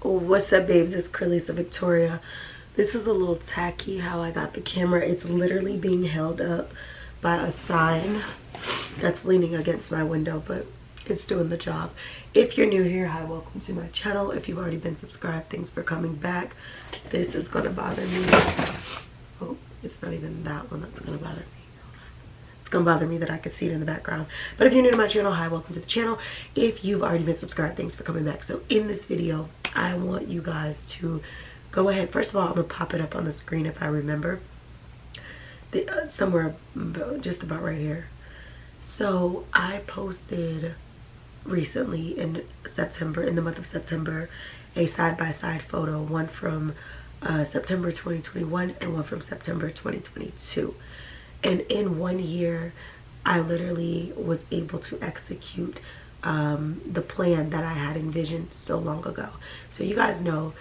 What's up, babes? It's Carlisa Victoria. This is a little tacky how I got the camera. It's literally being held up by a sign that's leaning against my window, but it's doing the job. If you're new here, hi, welcome to my channel. If you've already been subscribed, thanks for coming back. This is gonna bother me. Oh, it's not even that one that's gonna bother me. It's gonna bother me that I can see it in the background. But if you're new to my channel, hi, welcome to the channel. If you've already been subscribed, thanks for coming back. So in this video, I want you guys to go ahead. First of all, I'm gonna pop it up on the screen if I remember. Somewhere just about right here. So I posted recently in September, in the month of September, a side-by-side photo, one from September 2021 and one from September 2022. And in 1 year, I literally was able to execute the plan that I had envisioned so long ago. So you guys know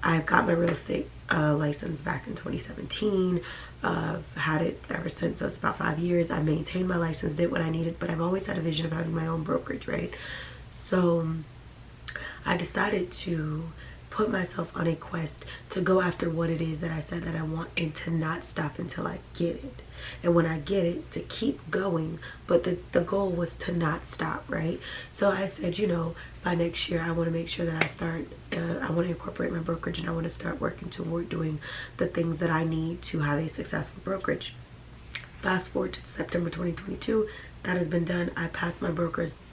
I've got my real estate license back in 2017. Had it ever since, so it's about 5 years. I maintained my license, did what I needed, but I've always had a vision of having my own brokerage, right? So I decided to put myself on a quest to go after what it is that I said that I want, and to not stop until I get it. And when I get it, to keep going. But the goal was to not stop, right? So I said, you know, by next year I want to make sure that I start, I want to incorporate my brokerage, and I want to start working toward doing the things that I need to have a successful brokerage. Fast forward to September 2022, that has been done. I passed my broker's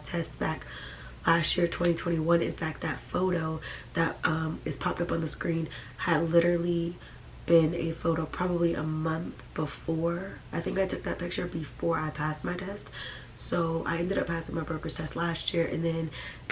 test back last year, 2021. In fact, that photo that is popped up on the screen had literally been a photo probably a month before. I think I took that picture before I passed my test. So I ended up passing my broker's test last year, and then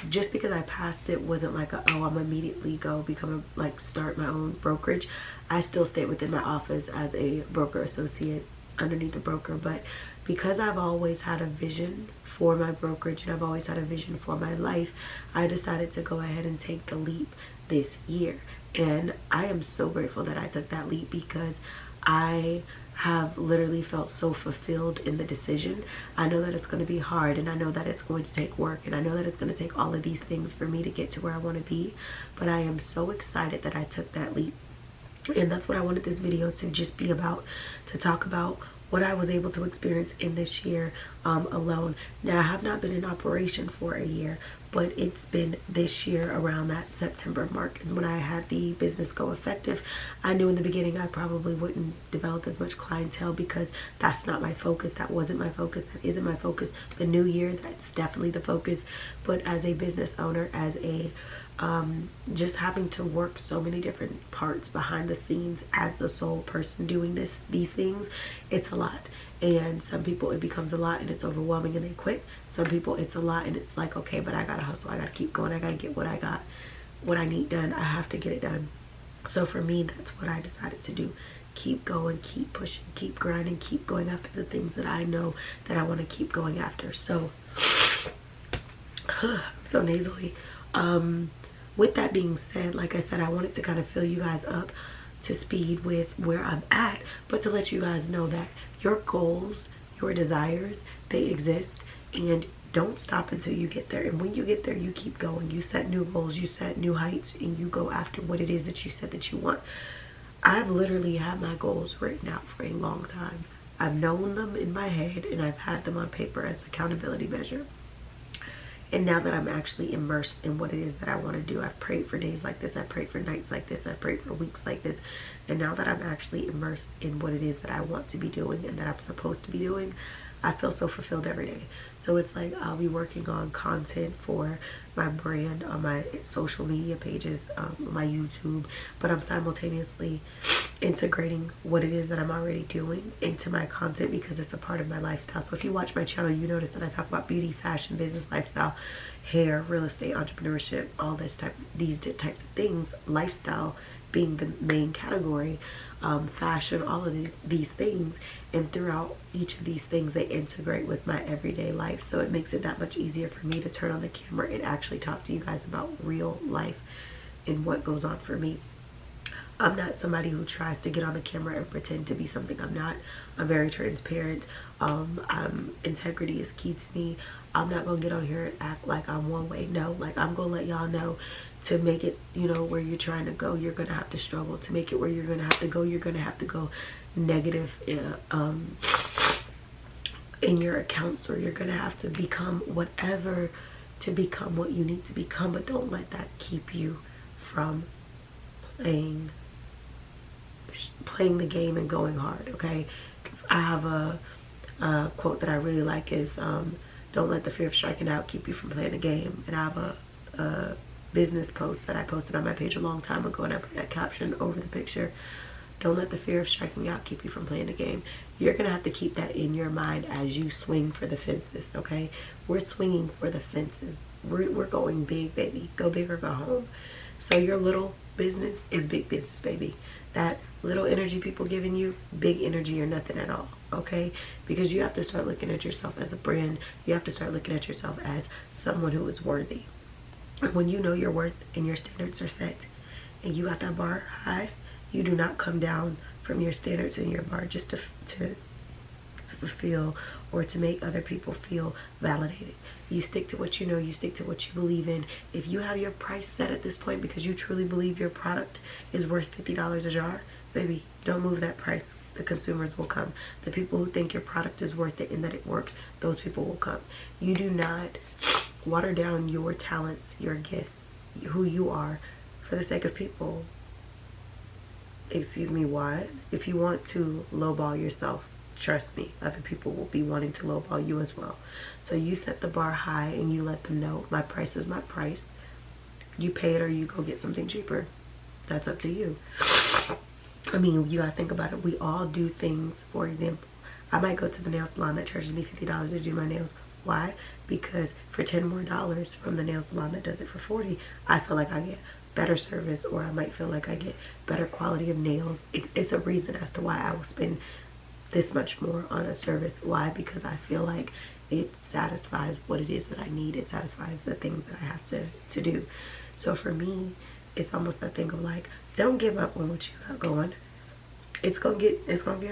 just because I passed it wasn't like oh, I'm immediately go become a, like start my own brokerage. I still stayed within my office as a broker associate underneath the broker, but because I've always had a vision for my brokerage and I've always had a vision for my life, I decided to go ahead and take the leap this year. And I am so grateful that I took that leap, because I have literally felt so fulfilled in the decision. I know that it's going to be hard, and I know that it's going to take work, and I know that it's going to take all of these things for me to get to where I want to be, but I am so excited that I took that leap. And that's what I wanted this video to just be about, to talk about what I was able to experience in this year alone. Now, I have not been in operation for a year, but it's been this year around that September mark is when I had the business go effective. I knew in the beginning I probably wouldn't develop as much clientele, because that's not my focus. That wasn't my focus. That isn't my focus. The new year, that's definitely the focus. But as a business owner, as a just having to work so many different parts behind the scenes as the sole person doing these things, it's a lot. And some people it becomes a lot and it's overwhelming and they quit. Some people it's a lot and it's like, okay, but I gotta hustle, I gotta keep going, I gotta get what I need done, I have to get it done. So for me, that's what I decided to do. Keep going, keep pushing, keep grinding, keep going after the things that I know that I want to keep going after. So I'm so nasally. With that being said, like I said, I wanted to kind of fill you guys up to speed with where I'm at, but to let you guys know that your goals, your desires, they exist, and don't stop until you get there. And when you get there, you keep going. You set new goals, you set new heights, and you go after what it is that you said that you want. I've literally had my goals written out for a long time. I've known them in my head, and I've had them on paper as accountability measure. And now that I'm actually immersed in what it is that I want to do, I've prayed for days like this, I've prayed for nights like this, I've prayed for weeks like this, and now that I'm actually immersed in what it is that I want to be doing and that I'm supposed to be doing, I feel so fulfilled every day. So it's like I'll be working on content for my brand on my social media pages, my YouTube, but I'm simultaneously integrating what it is that I'm already doing into my content, because it's a part of my lifestyle. So if you watch my channel, you notice that I talk about beauty, fashion, business, lifestyle, hair, real estate, entrepreneurship, all these types of things, lifestyle being the main category, fashion, all of these things. And throughout each of these things, they integrate with my everyday life. So it makes it that much easier for me to turn on the camera and actually talk to you guys about real life and what goes on for me. I'm not somebody who tries to get on the camera and pretend to be something I'm not. I'm very transparent. Integrity is key to me. I'm not gonna get on here and act like I'm one way. No, like I'm gonna let y'all know To make it, you know, where you're trying to go, you're gonna have to struggle. To make it where you're gonna have to go, you're gonna have to go negative in your accounts, or you're gonna have to become whatever to become what you need to become. But don't let that keep you from playing the game and going hard. Okay, I have a quote that I really like is don't let the fear of striking out keep you from playing the game. And I have a business post that I posted on my page a long time ago, and I put that caption over the picture. Don't let the fear of striking out keep you from playing the game. You're gonna have to keep that in your mind as you swing for the fences. Okay, we're swinging for the fences. We're going big, baby. Go big or go home. So your little business is big business, baby. That little energy people giving you, big energy or nothing at all. Okay, because you have to start looking at yourself as a brand. You have to start looking at yourself as someone who is worthy. When you know your worth and your standards are set and you got that bar high, you do not come down from your standards and your bar just to feel or to make other people feel validated. You stick to what you know, you stick to what you believe in. If you have your price set at this point because you truly believe your product is worth $50 a jar, baby, don't move that price. The consumers will come. The people who think your product is worth it and that it works, those people will come. You do not water down your talents, your gifts, who you are for the sake of people. Excuse me, what? If you want to lowball yourself, trust me, other people will be wanting to lowball you as well. So you set the bar high and you let them know my price is my price. You pay it or you go get something cheaper. That's up to you. I mean, you gotta think about it. We all do things. For example, I might go to the nail salon that charges me $50 to do my nails. Why? Because for $10 more from the nail salon that does it for $40, I feel like I get better service, or I might feel like I get better quality of nails. It's a reason as to why I will spend this much more on a service. Why? Because I feel like it satisfies what it is that I need. It satisfies the things that I have to do. So for me, it's almost that thing of like, don't give up on what you got going. It's gonna get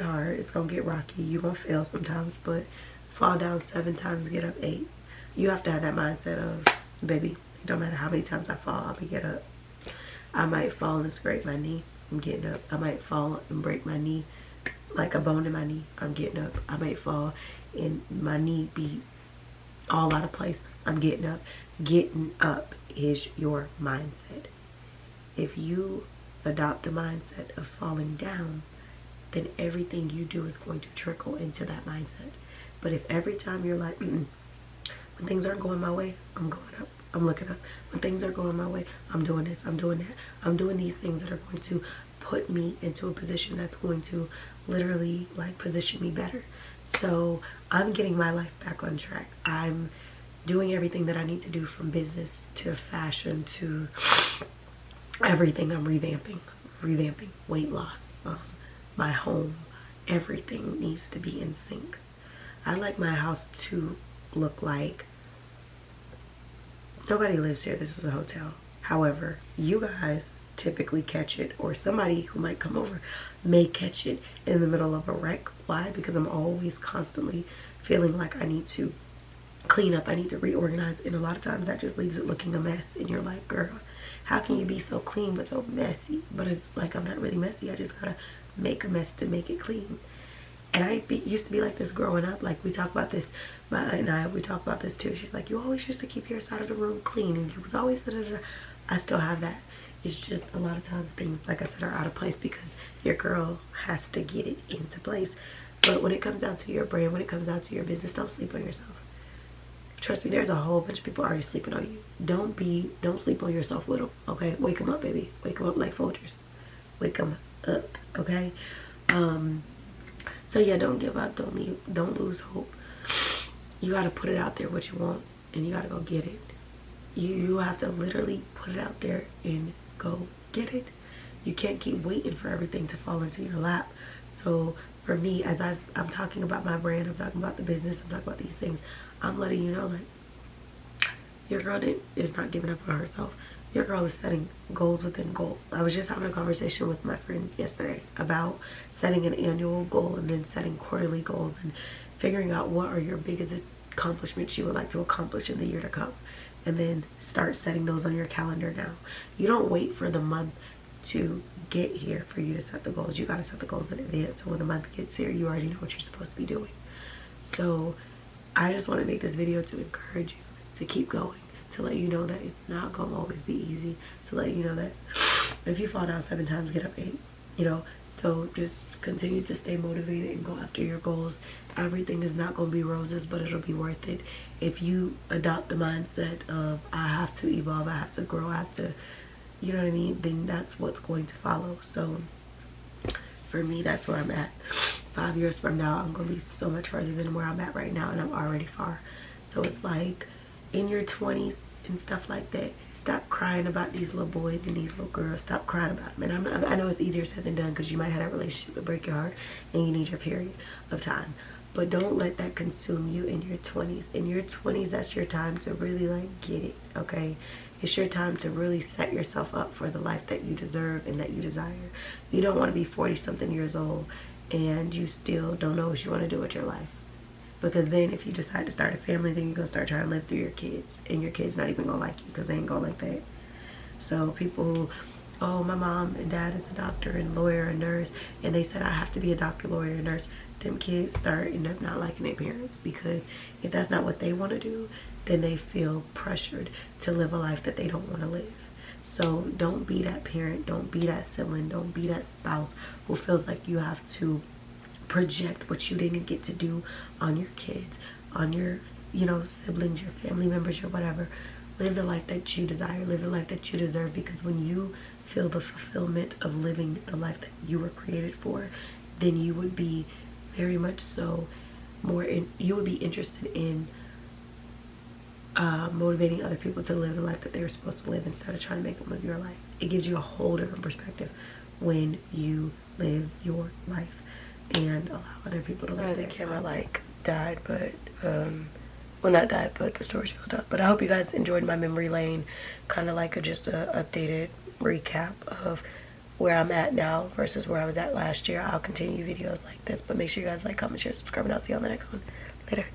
hard. It's gonna get rocky. You're gonna fail sometimes, but fall down 7 times, get up 8. You have to have that mindset of, baby, it don't matter how many times I fall, I'm gonna get up. I might fall and scrape my knee, I'm getting up. I might fall and break my knee, like a bone in my knee, I'm getting up. I might fall and my knee be all out of place, I'm getting up. Getting up is your mindset. If you adopt a mindset of falling down, then everything you do is going to trickle into that mindset. But if every time you're like, when things aren't going my way, I'm going up, I'm looking up. When things are going my way, I'm doing this, I'm doing that. I'm doing these things that are going to put me into a position that's going to literally like position me better. So I'm getting my life back on track. I'm doing everything that I need to do, from business to fashion to everything. I'm revamping weight loss, my home, everything needs to be in sync. I like my house to look like nobody lives here. This is a hotel. However, you guys typically catch it, or somebody who might come over may catch it in the middle of a wreck. Why? Because I'm always constantly feeling like I need to clean up, I need to reorganize, and a lot of times that just leaves it looking a mess, and you're like, girl, how can you be so clean but so messy? But it's like, I'm not really messy, I just gotta make a mess to make it clean. And I used to be like this growing up. Like, we talk about this, my aunt and I, we talk about this too. She's like, you always used to keep your side of the room clean, and you was always da, da, da. I still have that. It's just a lot of times things, like I said, are out of place because your girl has to get it into place. But when it comes down to your brand, when it comes down to your business, don't sleep on yourself. Trust me, there's a whole bunch of people already sleeping on you. Don't sleep on yourself with them, okay? Wake them up, baby. Wake them up like Folgers. Wake them up, okay? So yeah, don't give up, don't lose hope. You gotta put it out there what you want, and you gotta go get it. You have to literally put it out there and go get it. You can't keep waiting for everything to fall into your lap. So for me, as I'm talking about my brand, I'm talking about the business, I'm talking about these things, I'm letting you know, like, your girl is not giving up on herself. Your girl is setting goals within goals. I was just having a conversation with my friend yesterday about setting an annual goal and then setting quarterly goals and figuring out what are your biggest accomplishments you would like to accomplish in the year to come. and then start setting those on your calendar now. You don't wait for the month to get here for you to set the goals. You got to set the goals in advance, so when the month gets here, you already know what you're supposed to be doing. So I just want to make this video to encourage you to keep going, to let you know that it's not gonna always be easy, to let you know that if you fall down 7 times, get up 8, you know. So just continue to stay motivated and go after your goals. Everything is not gonna be roses, but it'll be worth it if you adopt the mindset of I have to evolve, I have to grow, I have to, you know what I mean, then that's what's going to follow. So for me, that's where I'm at. 5 years from now, I'm gonna be so much further than where I'm at right now, and I'm already far. So it's like, in your 20s and stuff like that, stop crying about these little boys and these little girls. Stop crying about them. And I know it's easier said than done, because you might have that relationship that break your heart and you need your period of time. But don't let that consume you in your 20s. In your 20s, that's your time to really like get it, okay? It's your time to really set yourself up for the life that you deserve and that you desire. You don't want to be 40 something years old and you still don't know what you want to do with your life. Because then if you decide to start a family, then you're going to start trying to live through your kids. And your kids not even going to like you, because they ain't going like that. So people who, oh, my mom and dad is a doctor and lawyer and nurse, and they said I have to be a doctor, lawyer, and nurse. Them kids end up not liking their parents, because if that's not what they want to do, then they feel pressured to live a life that they don't want to live. So don't be that parent, don't be that sibling, don't be that spouse who feels like you have to project what you didn't get to do on your kids, on your, you know, siblings, your family members, your whatever. Live the life that you desire, live the life that you deserve, because when you feel the fulfillment of living the life that you were created for, then you would be very much so you would be interested in motivating other people to live the life that they were supposed to live, instead of trying to make them live your life. It gives you a whole different perspective when you live your life and allow other people to live their camera like died, but well, not died, but the story's filled up. But I hope you guys enjoyed my memory lane, kind of like just a updated recap of where I'm at now versus where I was at last year. I'll continue videos like this, but make sure you guys like, comment, share, subscribe, and I'll see you on the next one. Later.